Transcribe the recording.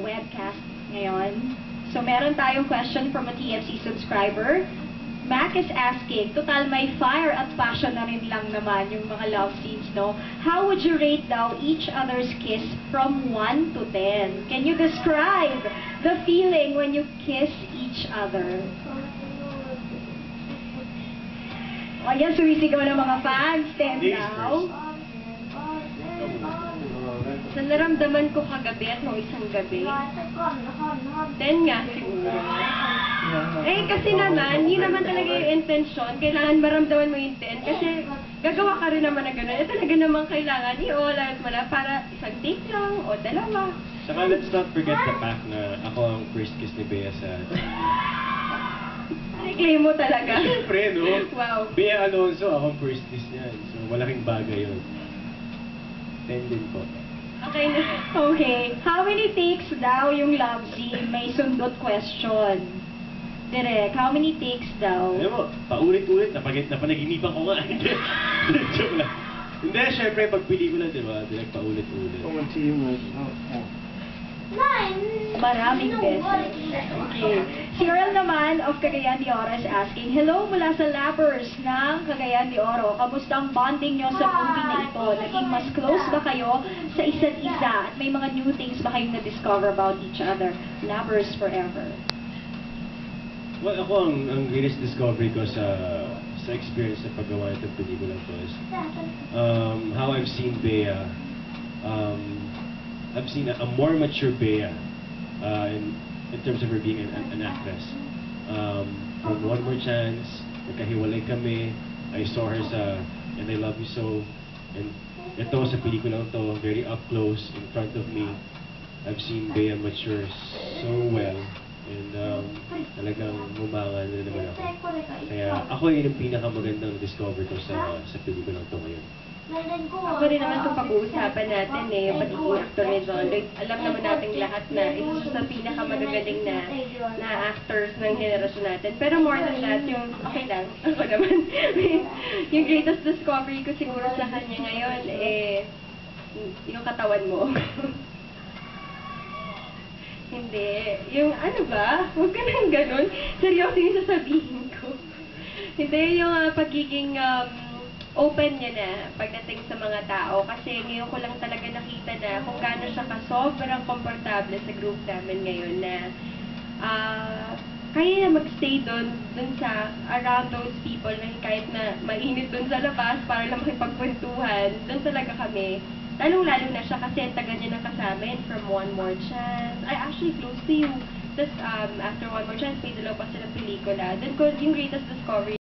webcast ngayon. So, meron tayong question from a TFC subscriber. Mac is asking, total may fire at passion na rin lang naman yung mga love scenes, no? How would you rate daw each other's kiss from 1 to 10? Can you describe the feeling when you kiss each other? O, yan, sumisigaw ng mga fans. 10 daw. Sa naramdaman ko kagabi at nung isang gabi, 10 nga siguro. Eh, kasi naman, yun naman talaga yung intensyon. Kailangan maramdaman mo yung 10. Kasi gagawa ka rin naman na gano'n. Eh, talaga naman kailangan i-all-out mo na para isang take lang o dalawa. Saka let's not forget the fact na ako ang first kiss ni Bea sa I-claim mo talaga. Siyempre, no? Wow. Bea Alonso, ako ang first kiss niya. So, malaking bagay yun. 10 din po. Okay na. Okay. How many takes daw yung love scene? May sundot question. Direk, how many takes daw? Alam mo, paulit-ulit, napanaginipan ko nga. Joke lang. Hindi, syempre, pag pelikula, di ba? Direct paulit-ulit. Maraming beses. Okay. Si Earl naman of Cagayan de Oro is asking, hello mula sa Labbers ng Cagayan de Oro. Kamusta ang bonding nyo sa movie na ito? Naging mas close ba kayo sa isa't isa? At may mga new things ba kayong na-discover about each other? Labbers forever. Well, ako ang greatest discovery ko sa experience sa paggawa nitong pelikula ko is how I've seen Bea. I've seen a more mature Bea in terms of her being an actress. From One More Chance, nagkahiwalay kami, I saw her sa And I Love You So, and ito sa pelikulang to, very up close in front of me. I've seen Bea mature so well, and talagang humangal na naman ako. Kaya ako yun yung pinakamagandang discover ko sa pelikulang to ngayon. Ako rin naman itong pag-uusapan natin eh, pati yung actor ni John. Alam naman natin lahat na isa sa pinakamagagaling na actors ng henerasyon natin. Pero more than that, yung, okay lang, ako naman, yung greatest discovery ko siguro sa kanya ngayon, eh, yung katawan mo. Hindi. Yung ano ba? Huwag ka nang ganun. Seryoso yung sasabihin ko. Hindi, yung pagiging open niya na pagdating sa mga tao. Kasi ngayon ko lang talaga nakita na kung gaano siya sobrang komportable sa group namin ngayon na kaya na magstay dun sa around those people na kahit na mainit dun sa labas para lang makipagkwentuhan. Dun talaga kami. Lalong-lalo na siya kasi ang taga niya nakasamin from One More Chance. I actually close to you. Tapos after One More Chance, may dalawa pa silang pelikula. Then yung greatest discovery